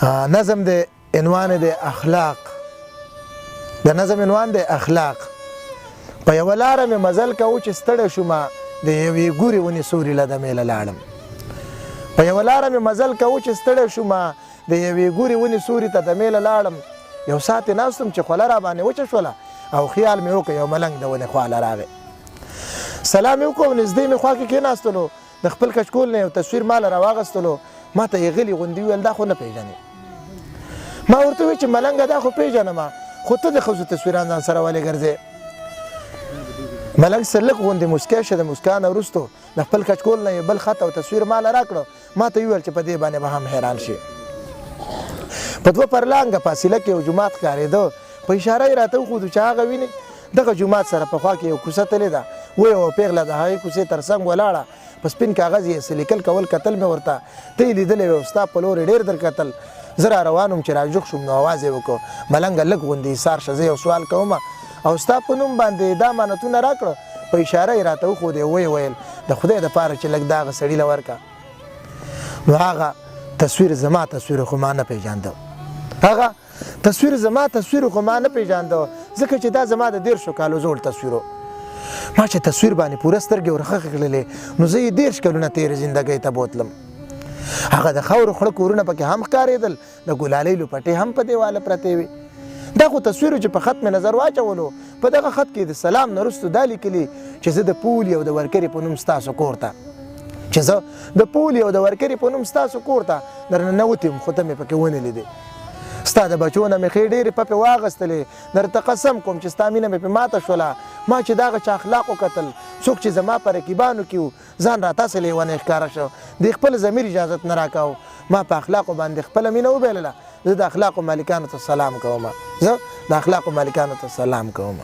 نظم د عنوان د اخلاق، د نظم عنوان د اخلاق. په یوه لاره مې مزل کوو چې ستړی شومه د یوې ګورې ونې سوري له دمې له لاړم. په یوه لاره مې مزل کوو چې ستړی شومه د یوې ګورې ونې سوري ته دمې له لاړم. یو ساعت یې ناست وم چې خوله را باندې وچه شوله او خیال مې وکړ یو ملنګ د ونې خواله راغی. سلام یې وکړ، نږدې مې خوا کې کېناستلو، د خپل کچکول نه یو تصویر ماله راواغستلو. ما ته یې غلي غوندې وویل دا خو نه پېژنې. ما ورته وویل چې ملنګه دا خو پېژنم، خو ته د ښځو تصویران ځان سره ولې ګرځې؟ ملنګ سر لږ غوندې موسکی شه، د موسکا نه وروستو د خپل کچکول نه یې بل خط او تصویر ماله راکړه. ما ته یې وویل چې په دې باندې به هم حیران شي. په دوه پرلانګه فاصله کې یو جومات ښکارېده. په اشاره یې راته وښودو چې هغه وینې دغه جومات سره په خوا کې یو کوڅه تلې ده. و یوه پېغله د هغې کوڅې تر څنګ ولاړه، په سپین کاغذ یې څه لیکل کول کتل مې ورته. ته یې لیدلی وې او ستا په لورې ډېر در کتل. زه را روان وم چې راجوخ شوم نو اواز یې وکړو، ملنګه لږ غوندې ایثار شه، زه یو سوال کوم او ستا په نوم باندې دا امانتونه راکړه. په اشاره یې راته وښودې، ویې ویل د خدای دپاره چې لږ دا هغه سړي له ورکړه. نو هغه تصویر زما تصویر خو ما نه پېژانده، هغه تصویر زما تصویر خو ما نه پېژانده، ځکه چې دا زما د 13 کالو زوړ تصویر و. ما چې تصویر باندې پوره سترګې ورخښې کړلې نو زه یې 13 کلونه تېرې زندګۍ ته بوتلم. هغه د خاورو خړه کورونه پکې هم ښکارېدل، د ګلالۍ لوپټې هم په دیواله پرتې وې. دا خو تصویر و چې په خط مې نظر واچولو. په دغه خط کې د سلام نه وروستو دا لیکلي چې زه د پولې او د ورکرې په نوم ستاسو کور ته، چې زه د پولې او د ورکرې په نوم ستاسو کور ته درننوتې یم، خو ته مې پکې ونه لیدې. ستا د بچو نه مې ښې ډېرې پپې واغېستلې، درته قسم کوم چې ستا مینه مې پې ماته شوله. ما چې د هغه چا اخلاق وکتل، څوک چې زما په رقیبانو کې و، ځان راتاسې لیونی ښکاره شو. د خپل ضمیر اجازت نه راکاو. ما په اخلاقو باندې خپله مینه وبایلله. زه د اخلاقو مالکانو ته سلام کوم، زه د اخلاقو مالکانو ته سلام کوم.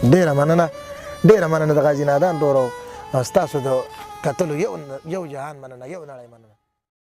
ډېره مننه، ډېره مننه د غازي نادان ورو ستاسو د کتلو. یو جهان مننه، یو نړۍ مننه.